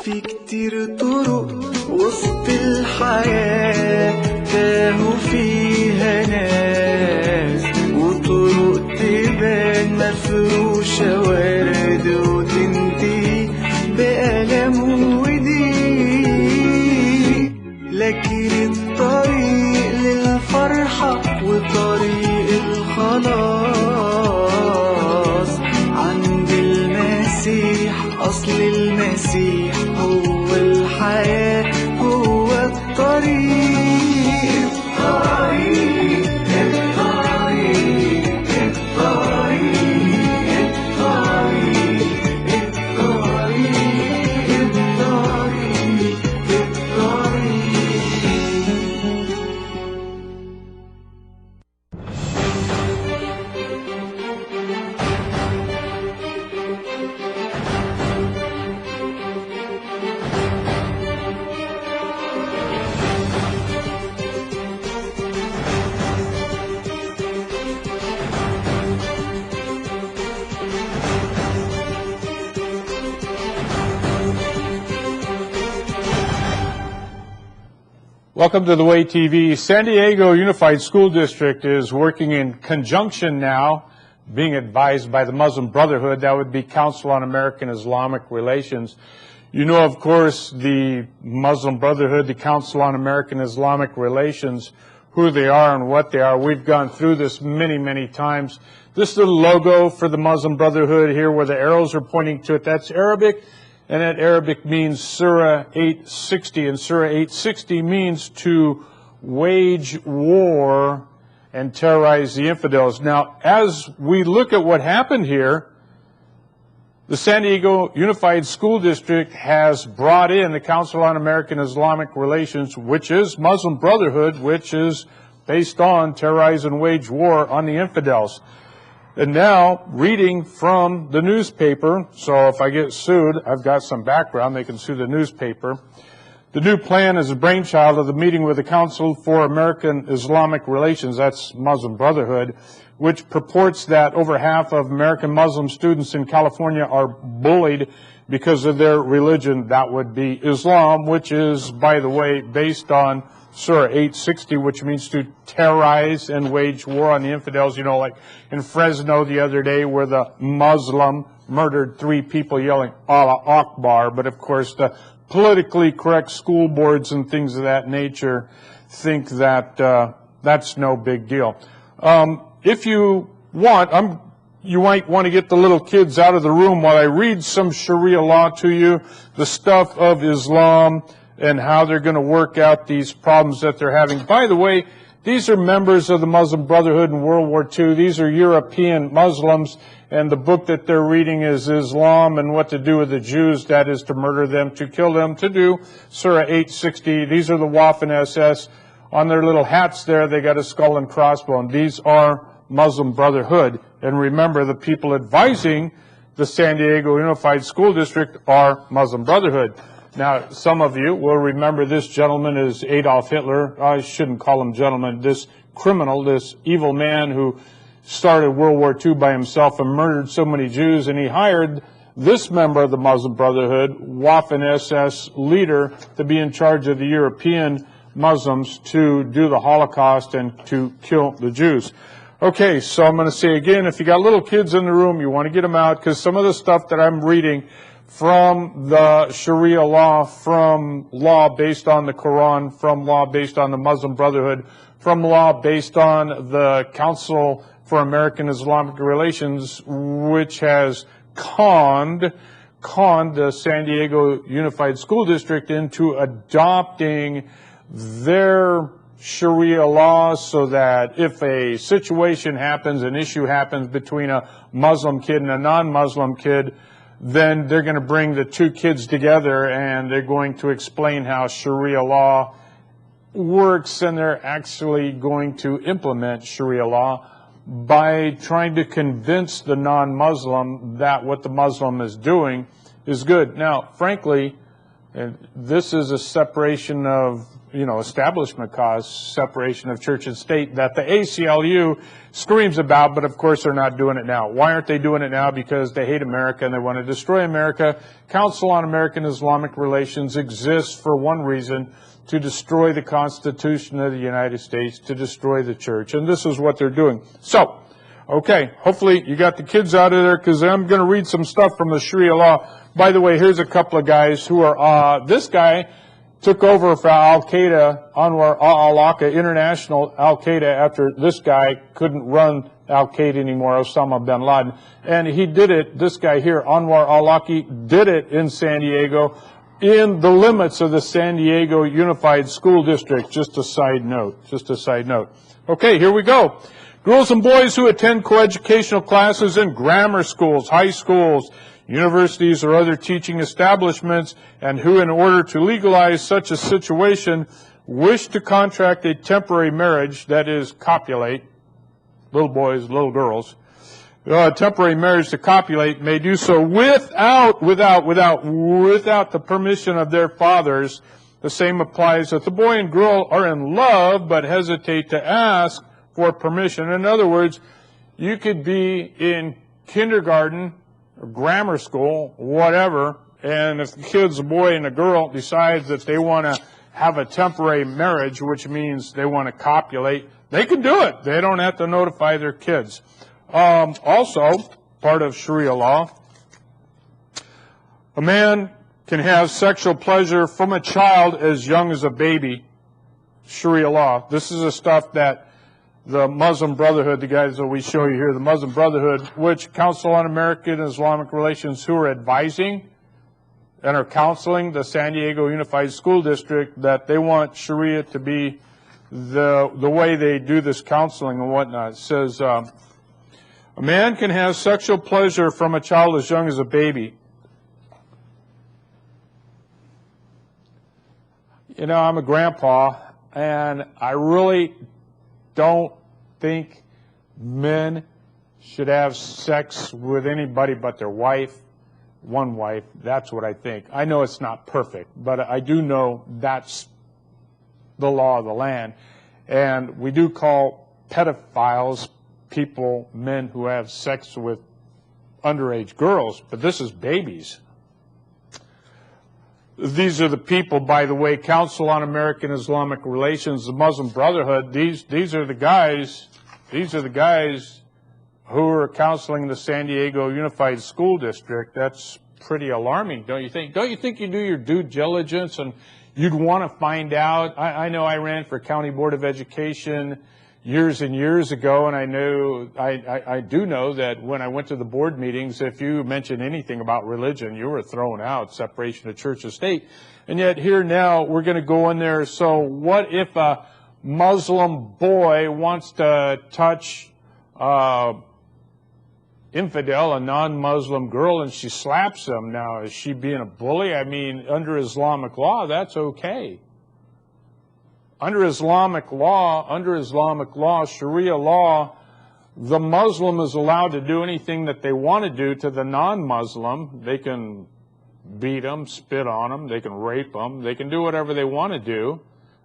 في كتير طرق وسط الحياة تاهوا فيها ناس، وطرق تبان مفروشة ورد وتنتهي بألم وضيق، لكن الطريق للفرحة وطريق الخلاص عند المسيح. أصل المسيح هو الحياة، هو الطريق. الطريق الطريق الطريق الطريق الطريق Welcome to The Way TV. San Diego Unified School District is working in conjunction now, being advised by the Muslim Brotherhood. That would be Council on American Islamic Relations. You know, of course, the Muslim Brotherhood, the Council on American Islamic Relations, who they are and what they are. We've gone through this many, many times. This little logo for the Muslim Brotherhood here where the arrows are pointing to it, that's Arabic. And that Arabic means Surah 860, and Surah 860 means to wage war and terrorize the infidels. Now, as we look at what happened here, the San Diego Unified School District has brought in the Council on American Islamic Relations, which is Muslim Brotherhood, which is based on terrorize and wage war on the infidels. And now, reading from the newspaper, so if I get sued, I've got some background, they can sue the newspaper. The new plan is a brainchild of the meeting with the Council for American Islamic Relations, that's Muslim Brotherhood, which purports that over half of American Muslim students in California are bullied because of their religion. That would be Islam, which is, by the way, based on Surah 860, which means to terrorize and wage war on the infidels. You know, like in Fresno the other day where the Muslim murdered 3 people yelling Allah Akbar. But of course the politically correct school boards and things of that nature think that that's no big deal. If you want, you might want to get the little kids out of the room while I read some Sharia law to you, the stuff of Islam, and how they're going to work out these problems that they're having. By the way, these are members of the Muslim Brotherhood in World War II. These are European Muslims, and the book that they're reading is Islam and What to Do with the Jews. That is to murder them, to kill them, to do Surah 860. These are the Waffen-SS. On their little hats there, they got a skull and crossbone. These are Muslim Brotherhood. And remember, the people advising the San Diego Unified School District are Muslim Brotherhood. Now, some of you will remember this gentleman is Adolf Hitler. I shouldn't call him gentleman. This criminal, this evil man who started World War II by himself and murdered so many Jews, and he hired this member of the Muslim Brotherhood, Waffen-SS leader, to be in charge of the European Muslims to do the Holocaust and to kill the Jews. Okay, so I'm going to say again, if you got little kids in the room, you want to get them out, because some of the stuff that I'm reading from the Sharia law, from law based on the Quran, from law based on the Muslim Brotherhood, from law based on the Council for American Islamic Relations, which has conned the San Diego Unified School District into adopting their Sharia law, so that if a situation happens, an issue happens between a Muslim kid and a non-Muslim kid, then they're going to bring the 2 kids together and they're going to explain how Sharia law works, and they're actually going to implement Sharia law by trying to convince the non-Muslim that what the Muslim is doing is good. Now, frankly, And this is a separation of, establishment cause, separation of church and state that the ACLU screams about, but of course they're not doing it now. Why aren't they doing it now? Because they hate America and they want to destroy America. Council on American Islamic Relations exists for one reason: to destroy the Constitution of the United States, to destroy the church. And this is what they're doing. So, okay, hopefully you got the kids out of there, because I'm going to read some stuff from the Sharia law. By the way, here's a couple of guys who are, this guy took over for Al-Qaeda, Anwar al-Awlaki, international Al-Qaeda, after this guy couldn't run Al-Qaeda anymore, Osama bin Laden. And he did it, this guy here, Anwar al-Awlaki, did it in San Diego, in the limits of the San Diego Unified School District. Just a side note, Okay, here we go. Girls and boys who attend coeducational classes in grammar schools, high schools, universities, or other teaching establishments, and who, in order to legalize such a situation, wish to contract a temporary marriage, that is, copulate, little boys, little girls, temporary marriage to copulate, may do so without the permission of their fathers. The same applies if the boy and girl are in love but hesitate to ask for permission. In other words, you could be in kindergarten or grammar school, whatever, and if the kid's a boy and a girl decides that they want to have a temporary marriage, which means they want to copulate, they can do it. They don't have to notify their kids. Also, part of Sharia law, a man can have sexual pleasure from a child as young as a baby. Sharia law. This is the stuff that the Muslim Brotherhood, the guys that we show you here, the Muslim Brotherhood, which Council on American Islamic Relations, who are advising and are counseling the San Diego Unified School District, that they want Sharia to be the way they do this counseling and whatnot. It says, a man can have sexual pleasure from a child as young as a baby. I'm a grandpa, and I really don't think men should have sex with anybody but their wife, one wife. That's what I think. I know it's not perfect, but I do know that's the law of the land. And we do call pedophiles people, men who have sex with underage girls, but this is babies. These are the people, by the way, Council on American Islamic Relations, the Muslim Brotherhood. These are the guys who are counseling the San Diego Unified School District. That's pretty alarming, don't you think? Don't you think you do your due diligence and you'd want to find out? I know I ran for County Board of Education years and years ago, and I do know that when I went to the board meetings, if you mentioned anything about religion, you were thrown out, separation of church and state. And yet here now, we're going to go in there. So what if a Muslim boy wants to touch infidel, a non-Muslim girl, and she slaps him? Now, is she being a bully? I mean, under Islamic law, that's okay. Under Islamic law, Sharia law, the Muslim is allowed to do anything that they want to do to the non-Muslim. They can beat them, spit on them, they can rape them, they can do whatever they want to do.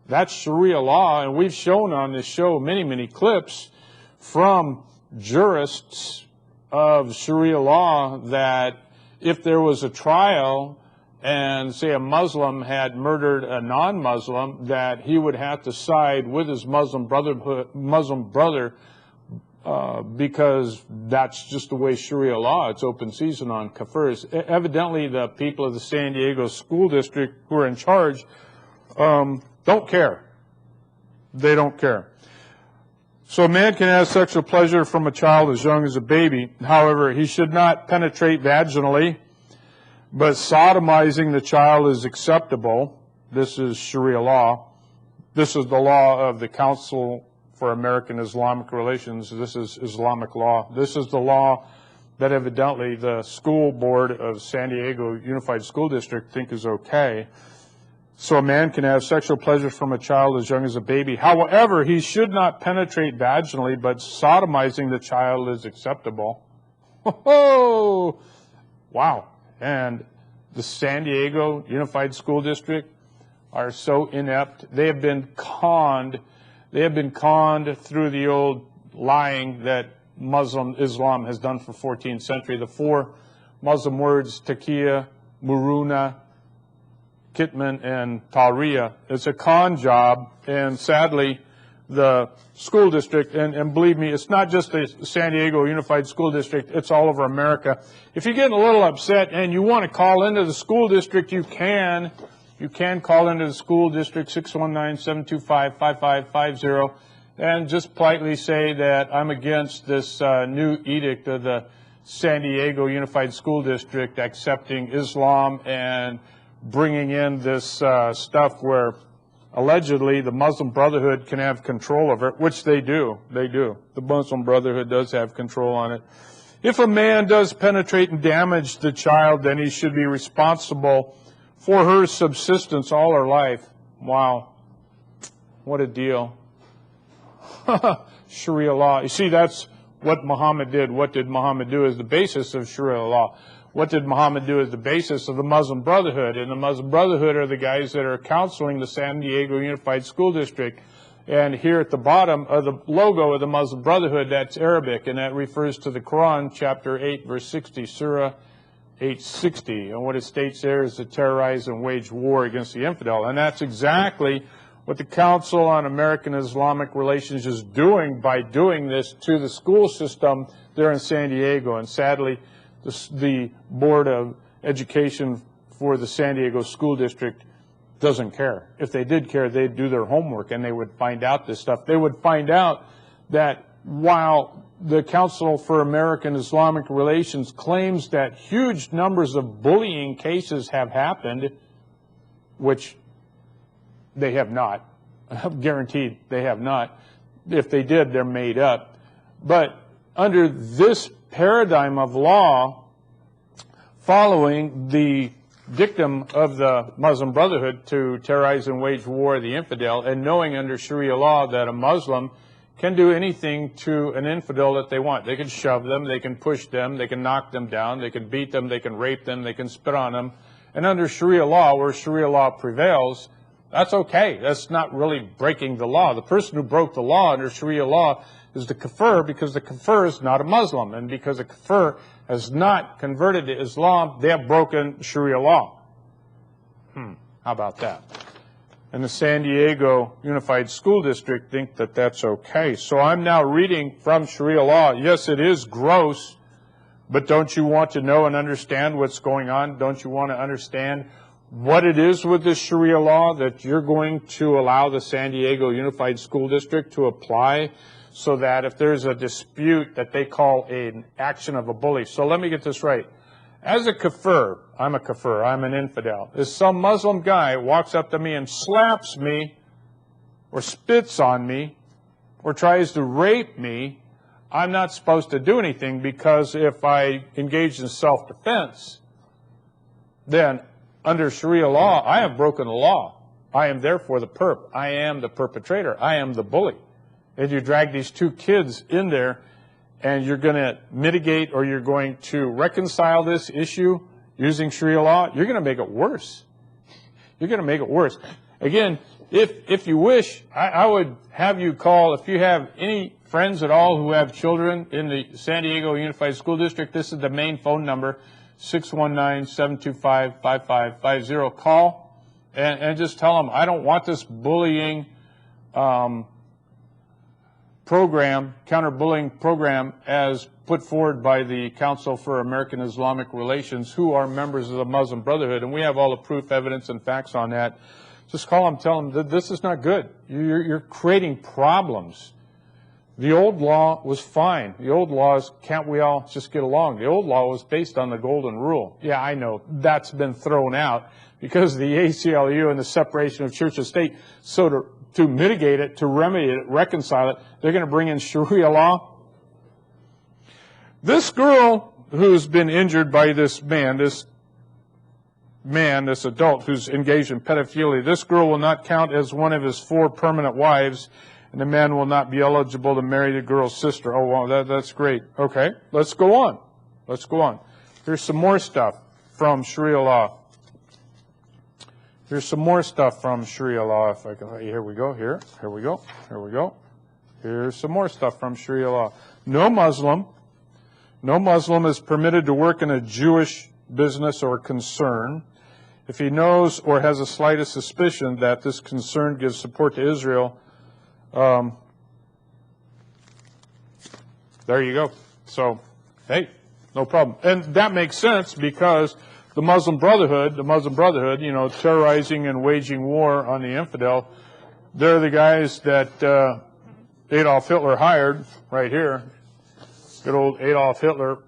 That's Sharia law, and we've shown on this show many, many clips from jurists of Sharia law that if there was a trial and say a Muslim had murdered a non-Muslim, that he would have to side with his Muslim brother because that's just the way Sharia law, it's open season on kafirs. Evidently, the people of the San Diego School District who are in charge don't care. They don't care. So a man can have sexual pleasure from a child as young as a baby. However, he should not penetrate vaginally, but sodomizing the child is acceptable. This is Sharia law. This is the law of the Council for American Islamic Relations. This is Islamic law. This is the law that evidently the school board of San Diego Unified School District think is okay. So a man can have sexual pleasure from a child as young as a baby. However, he should not penetrate vaginally, but sodomizing the child is acceptable. Oh, wow. And the San Diego Unified School District are so inept. They have been conned. They have been conned through the old lying that Muslim Islam has done for 14th century. The four Muslim words, taqiyya, muruna, kitman, and tawriya. It's a con job, and sadly, the school district, and believe me, it's not just the San Diego Unified School District, it's all over America. If you're getting a little upset and you want to call into the school district, you can. You can call into the school district 619-725-5550 and just politely say that I'm against this new edict of the San Diego Unified School District accepting Islam and bringing in this stuff where allegedly the Muslim Brotherhood can have control over it, which they do. They do. The Muslim Brotherhood does have control on it. If a man does penetrate and damage the child, then he should be responsible for her subsistence all her life. Wow. What a deal. Sharia law. You see, that's what Muhammad did. What did Muhammad do is the basis of Sharia law. What did Muhammad do as the basis of the Muslim Brotherhood? And the Muslim Brotherhood are the guys that are counseling the San Diego Unified School District. And here at the bottom of the logo of the Muslim Brotherhood, that's Arabic, and that refers to the Quran, chapter 8, verse 60, Surah 860. And what it states there is to terrorize and wage war against the infidel. And that's exactly what the Council on American Islamic Relations is doing by doing this to the school system there in San Diego. And sadly, the Board of Education for the San Diego School District doesn't care. If they did care, they'd do their homework and they would find out this stuff. They would find out that while the Council for American Islamic Relations claims that huge numbers of bullying cases have happened, which they have not, I'm guaranteed they have not. If they did, they're made up. But under this paradigm of law, following the dictum of the Muslim Brotherhood to terrorize and wage war of the infidel, and knowing under Sharia law that a Muslim can do anything to an infidel that they want. They can shove them, they can push them, they can knock them down, they can beat them, they can rape them, they can spit on them. And under Sharia law, where Sharia law prevails, that's okay. That's not really breaking the law. The person who broke the law under Sharia law is the kafir, because the kafir is not a Muslim. And because a kafir has not converted to Islam, they have broken Sharia law. How about that? And the San Diego Unified School District think that that's okay. So I'm now reading from Sharia law. Yes, it is gross, but don't you want to know and understand what's going on? Don't you want to understand what it is with this Sharia law that you're going to allow the San Diego Unified School District to apply, so that if there's a dispute that they call an action of a bully. So let me get this right. As a kafir, I'm an infidel. If some Muslim guy walks up to me and slaps me or spits on me or tries to rape me, I'm not supposed to do anything, because if I engage in self-defense, then under Sharia law, I have broken the law. I am therefore the perp. I am the perpetrator. I am the bully. And you drag these two kids in there, and you're going to mitigate, or you're going to reconcile this issue using Sharia law, you're going to make it worse. You're going to make it worse. Again, if you wish, I would have you call, if you have any friends at all who have children in the San Diego Unified School District, this is the main phone number, 619-725-5550. Call and just tell them, I don't want this bullying program, counter-bullying program, as put forward by the Council for American Islamic Relations, who are members of the Muslim Brotherhood, and we have all the proof, evidence, and facts on that. Just call them, tell them that this is not good. You're creating problems. The old law was fine. The old law is, can't we all just get along? The old law was based on the golden rule. Yeah, I know, that's been thrown out because of the ACLU and the separation of church and state. So to mitigate it, to remedy it, reconcile it, they're going to bring in Sharia law. This girl who's been injured by this adult who's engaged in pedophilia, this girl will not count as one of his 4 permanent wives, and the man will not be eligible to marry the girl's sister. Oh, wow, that's great. Okay, let's go on. Let's go on. Here's some more stuff from Sharia law. Here's some more stuff from Sharia law. If I can, here we go. Here we go. Here we go. Here's some more stuff from Sharia law. No Muslim is permitted to work in a Jewish business or concern if he knows or has the slightest suspicion that this concern gives support to Israel. There you go. So, hey, no problem. And that makes sense because the Muslim Brotherhood, you know, terrorizing and waging war on the infidel, they're the guys that Adolf Hitler hired right here. Good old Adolf Hitler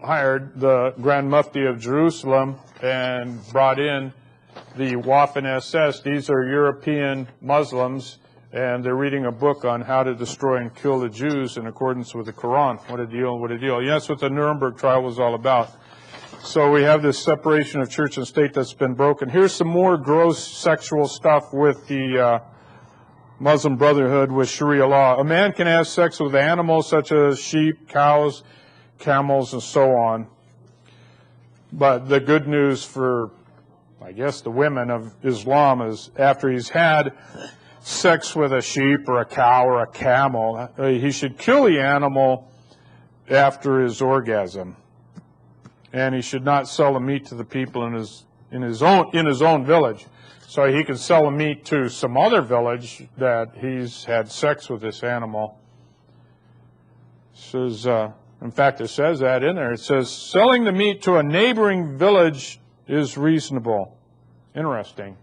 hired the Grand Mufti of Jerusalem and brought in the Waffen-SS. These are European Muslims, and they're reading a book on how to destroy and kill the Jews in accordance with the Quran. What a deal, what a deal. Yeah, that's what the Nuremberg trial was all about. So we have this separation of church and state that's been broken. Here's some more gross sexual stuff with the Muslim Brotherhood with Sharia law. A man can have sex with animals such as sheep, cows, camels, and so on. But the good news for, I guess, the women of Islam is after he's had sex with a sheep or a cow or a camel, he should kill the animal after his orgasm. And he should not sell the meat to the people in his own village. So he can sell the meat to some other village that he's had sex with this animal. It says, in fact, it says that in there. It says, selling the meat to a neighboring village is reasonable. Interesting.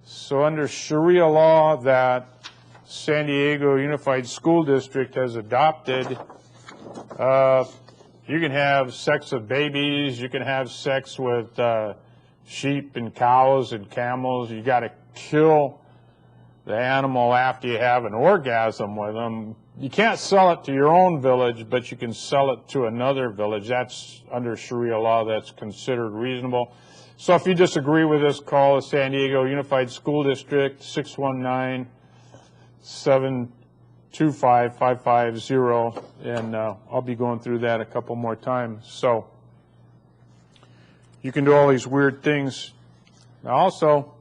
So under Sharia law that San Diego Unified School District has adopted, you can have sex with babies, you can have sex with sheep and cows and camels. You got to kill the animal after you have an orgasm with them. You can't sell it to your own village, but you can sell it to another village. That's under Sharia law, that's considered reasonable. So if you disagree with this, call the San Diego Unified School District, 619-725-550, and I'll be going through that a couple more times. So you can do all these weird things. Now also,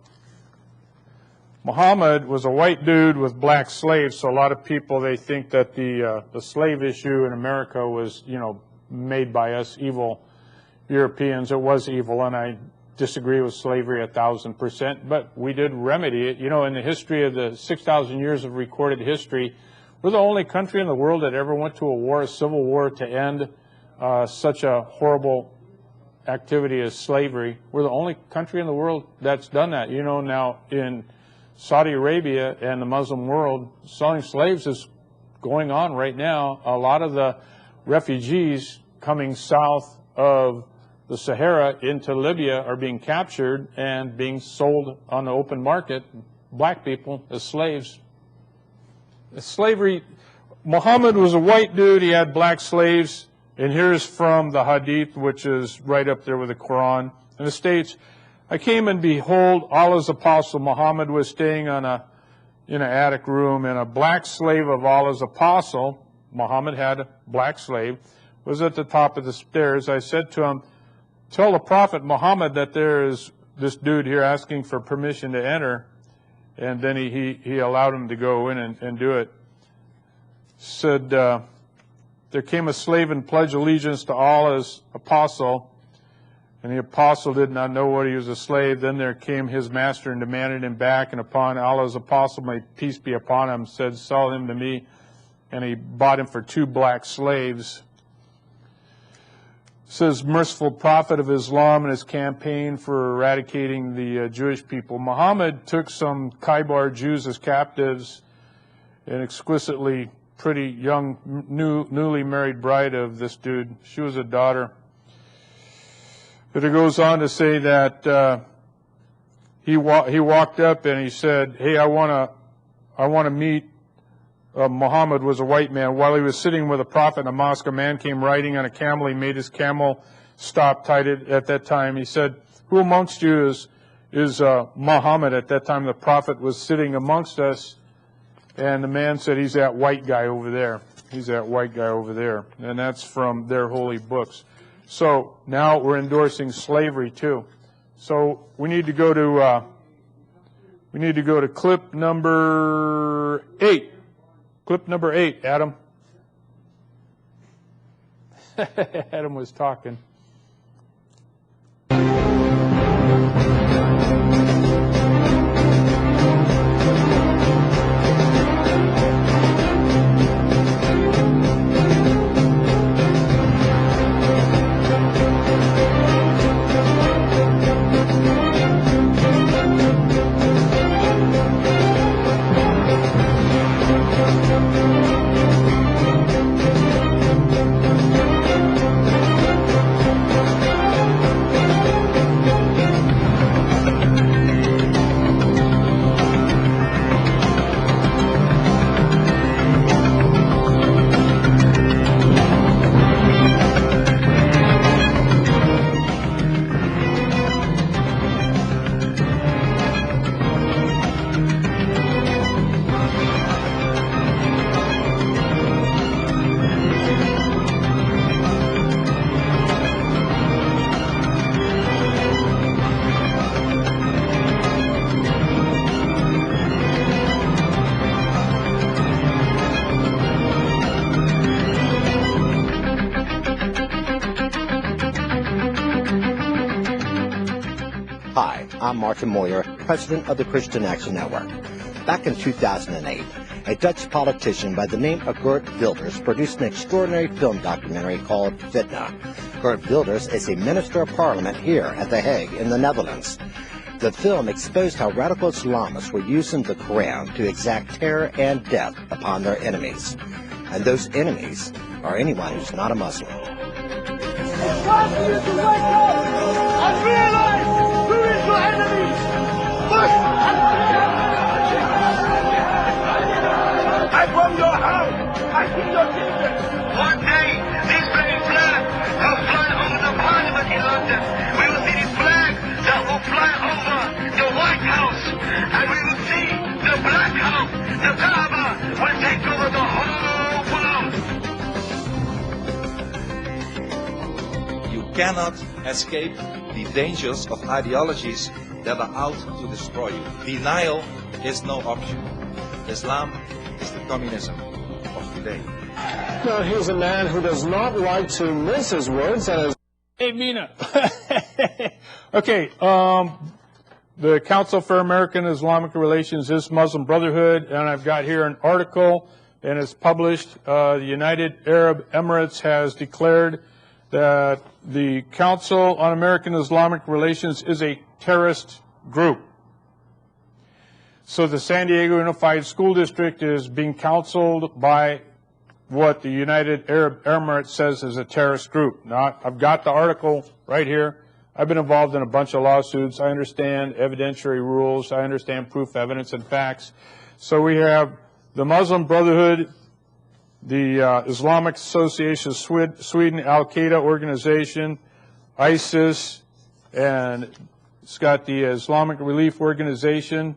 Muhammad was a white dude with black slaves, so a lot of people, they think that the slave issue in America was, you know, made by us evil Europeans. It was evil, and I disagree with slavery 1,000%, but we did remedy it. You know, in the history of the 6,000 years of recorded history, we're the only country in the world that ever went to a war, a civil war, to end such a horrible activity as slavery. We're the only country in the world that's done that. You know, now in Saudi Arabia and the Muslim world, selling slaves is going on right now. A lot of the refugees coming south of the Sahara into Libya are being captured and being sold on the open market, black people, as slaves. Slavery, Muhammad was a white dude, he had black slaves, and here's from the Hadith, which is right up there with the Quran, and it states, I came and behold, Allah's apostle Muhammad was staying in an attic room, and a black slave of Allah's apostle, Muhammad had a black slave, was at the top of the stairs. I said to him, tell the Prophet Muhammad that there is this dude here asking for permission to enter. And then he allowed him to go in and do it. Said, there came a slave and pledged allegiance to Allah's apostle. And the apostle did not know what he was a slave. Then there came his master and demanded him back. And upon Allah's apostle, may peace be upon him, said, sell him to me. And he bought him for 2 black slaves. Says, merciful prophet of Islam in his campaign for eradicating the Jewish people. Muhammad took some CAIR Jews as captives, an exquisitely pretty young, newly married bride of this dude. She was a daughter. But it goes on to say that he walked up and he said, hey, I want to meet. Muhammad was a white man. While he was sitting with a prophet in a mosque, a man came riding on a camel. He made his camel stop, tied it at that time. He said, who amongst you is Muhammad? At that time, the prophet was sitting amongst us. And the man said, he's that white guy over there. He's that white guy over there. And that's from their holy books. So now we're endorsing slavery too. So we need to go to clip number 8. Clip number 8, Adam. Adam was talking. Hi, I'm Martin Moyer, president of the Christian Action Network. Back in 2008, a Dutch politician by the name of Geert Wilders produced an extraordinary film documentary called Fitna. Geert Wilders is a minister of parliament here at The Hague in the Netherlands. The film exposed how radical Islamists were using the Quran to exact terror and death upon their enemies. And those enemies are anyone who's not a Muslim. It's time for you to wake up and realize who is your enemy. I from your house. I see your children. One day, this very flag will fly over the Parliament in London. We will see this flag that will fly over the White House. And we will see the Black House, the Kaaba, will take over the whole world. You cannot escape the dangers of ideologies that are out to destroy you. Denial is no option. Islam is the communism of today. Now, here's a man who does not like to mince his words and is... Hey, Mina. Okay, the Council for American Islamic Relations is Muslim Brotherhood, and I've got here an article, and it's published. The United Arab Emirates has declared that the Council on American Islamic Relations is a terrorist group. So the San Diego Unified School District is being counseled by what the United Arab Emirates says is a terrorist group. Now, I've got the article right here. I've been involved in a bunch of lawsuits. I understand evidentiary rules. I understand proof, evidence, and facts. So we have the Muslim Brotherhood, the Islamic Association of Sweden, Al-Qaeda organization, ISIS, and it's got the Islamic Relief Organization,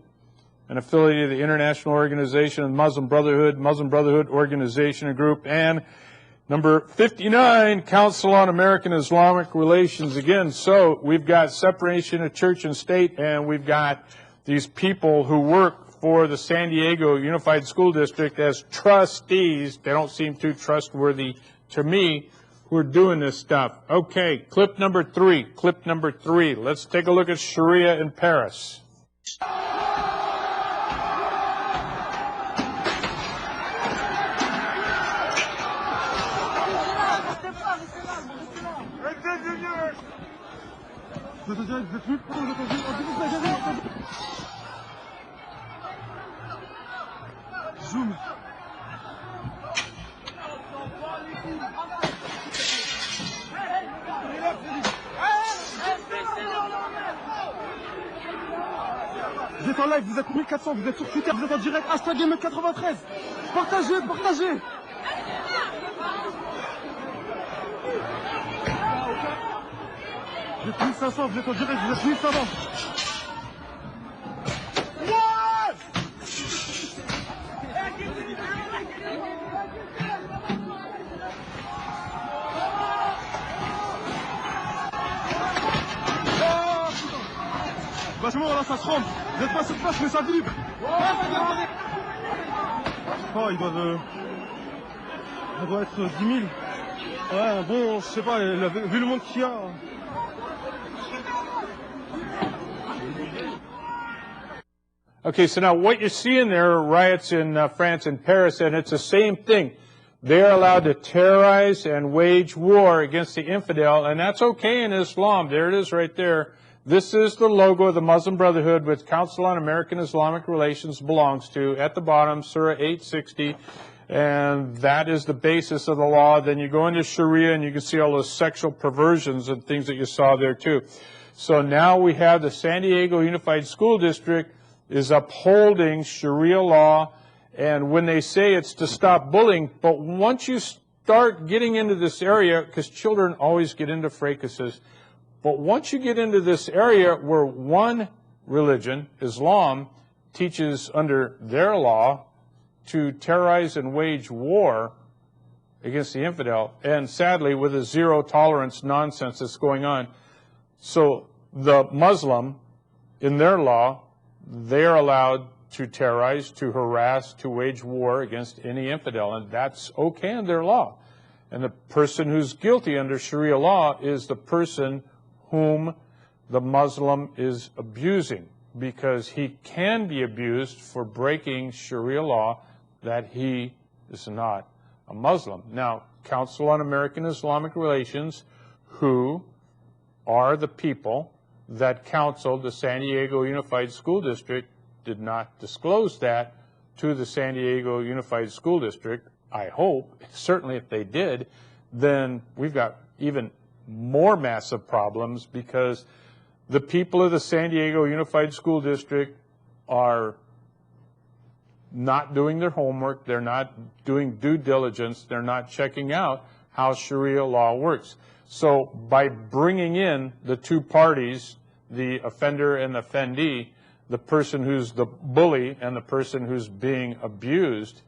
an affiliate of the International Organization of Muslim Brotherhood Organization and Group, and number 59, Council on American Islamic Relations. Again, so we've got separation of church and state, and we've got these people who work for the San Diego Unified School District as trustees. They don't seem too trustworthy to me, who are doing this stuff. Okay, clip number 3. Let's take a look at Shariah in Paris. Zoom. Vous êtes en live, vous êtes 1400, vous êtes sur Twitter, vous êtes en direct, hashtag #93. Partagez. Vous êtes 1500, vous êtes en direct, vous êtes 1500. Vachement, là, ça se rampe. Vous n'êtes pas sur place, mais ça vibre. Oh, ils doivent... Ça doit être 10 000. Ouais, bon, je sais pas, vu le monde qu'il y a... Okay, so now what you see in there are riots in France and Paris, and it's the same thing. They're allowed to terrorize and wage war against the infidel, and that's okay in Islam. There it is right there. This is the logo of the Muslim Brotherhood, which Council on American Islamic Relations belongs to. At the bottom, Surah 860, and that is the basis of the law. Then you go into Shariah, and you can see all those sexual perversions and things that you saw there too. So now we have the San Diego Unified School District is upholding Sharia law, and when they say it's to stop bullying, but once you start getting into this area, because children always get into fracases, but once you get into this area where one religion, Islam, teaches under their law to terrorize and wage war against the infidel, and sadly with a zero tolerance nonsense that's going on, so the Muslim, in their law, they're allowed to terrorize, to harass, to wage war against any infidel, and that's okay in their law. And the person who's guilty under Sharia law is the person whom the Muslim is abusing, because he can be abused for breaking Sharia law that he is not a Muslim. Now, Council on American Islamic Relations, who are the people that counseled the San Diego Unified School District, did not disclose that to the San Diego Unified School District. I hope, certainly if they did, then we've got even more massive problems, because the people of the San Diego Unified School District are not doing their homework, they're not doing due diligence, they're not checking out how Sharia law works. So by bringing in the two parties, the offender and the offendee, the person who's the bully and the person who's being abused,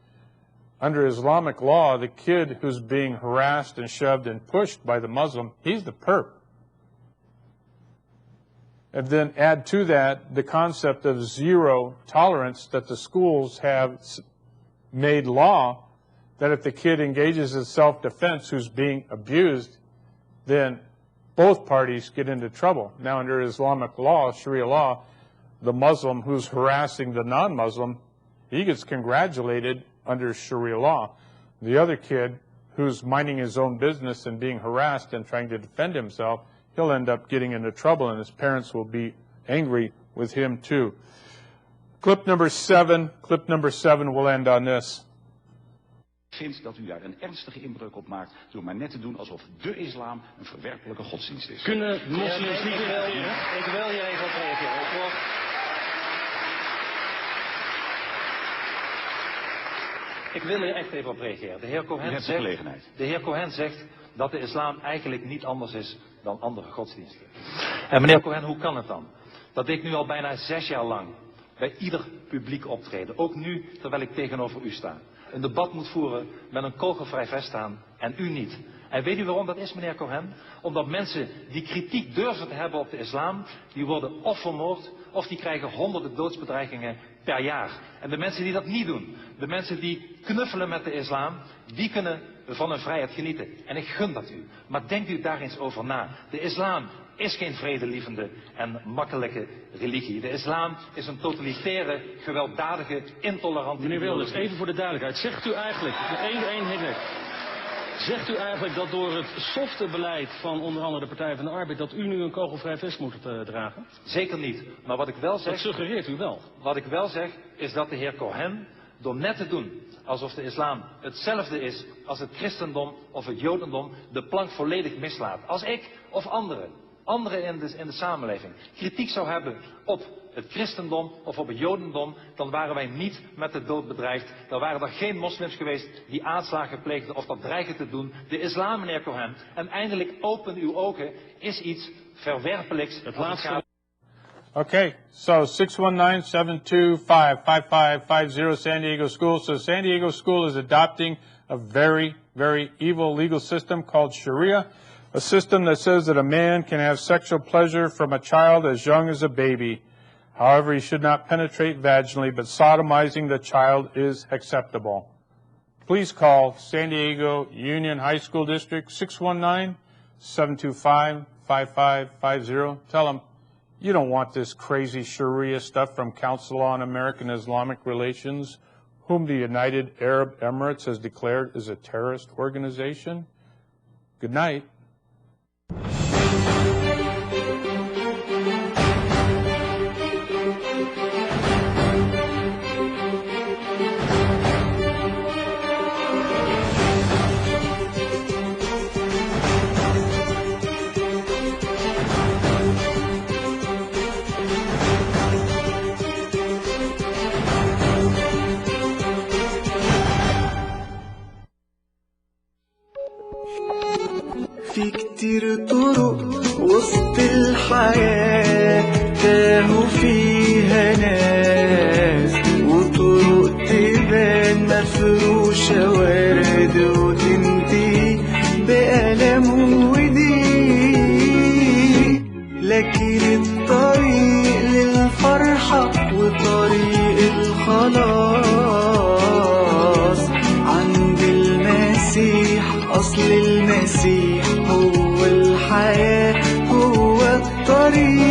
under Islamic law, the kid who's being harassed and shoved and pushed by the Muslim, he's the perp. And then add to that the concept of zero tolerance that the schools have made law, that if the kid engages in self-defense who's being abused, then both parties get into trouble. Now, under Islamic law, Sharia law, the Muslim who's harassing the non-Muslim, he gets congratulated under Sharia law. The other kid who's minding his own business and being harassed and trying to defend himself, he'll end up getting into trouble, and his parents will be angry with him too. Clip number seven will end on this. Ik vind dat u daar een ernstige inbreuk op maakt door maar net te doen alsof de islam een verwerpelijke godsdienst is. Kunnen moslims niet reageren? Ik wil hier even op reageren. Ik wil hier echt even op reageren. De heer Cohen zegt dat de islam eigenlijk niet anders is dan andere godsdiensten. En meneer Cohen, hoe kan het dan? Dat ik nu al bijna 6 jaar lang bij ieder publiek optreden, ook nu terwijl ik tegenover u sta, een debat moet voeren met een kogelvrij vest aan en u niet. En weet u waarom dat is, meneer Cohen? Omdat mensen die kritiek durven te hebben op de islam, die worden of vermoord of die krijgen honderden doodsbedreigingen per jaar. En de mensen die dat niet doen, de mensen die knuffelen met de islam, die kunnen van hun vrijheid genieten. En ik gun dat u. Maar denkt u daar eens over na. De islam is geen vredelievende en makkelijke religie. De islam is een totalitaire, gewelddadige, intolerante... Meneer Wilders, even voor de duidelijkheid. Zegt u eigenlijk, zegt u eigenlijk dat door het softe beleid van onder andere de Partij van de Arbeid, dat u nu een kogelvrij vest moet dragen? Zeker niet. Maar wat ik wel zeg... Dat suggereert u wel. Wat ik wel zeg, is dat de heer Cohen, door net te doen alsof de islam hetzelfde is als het christendom of het jodendom, de plank volledig mislaat. Als ik of anderen in de samenleving kritiek zou hebben op het christendom of op het jodendom, dan waren wij niet met de dood bedreigd. Dan waren er geen moslims geweest die aanslagen pleegden of dat dreigen te doen. De islam, meneer Cohen, en eindelijk open uw ogen, is iets verwerpelijks. Het laatste... Okay, so 619-725-5550 San Diego School. So San Diego School is adopting a very, very evil legal system called Sharia, a system that says that a man can have sexual pleasure from a child as young as a baby. However, he should not penetrate vaginally, but sodomizing the child is acceptable. Please call San Diego Union High School District 619-725-5550. Tell them you don't want this crazy Shariah stuff from Council on American Islamic Relations, whom the United Arab Emirates has declared is a terrorist organization. Good night. في كتير طرق وسط الحياة تاهوا فيها ناس، وطرق تبان مفروشة ورد وتنتهي بألم وضيق، لكن الطريق للفرحة وطريق الخلاص عند المسيح. أصل المسيح هو الحياة، هو الطريق.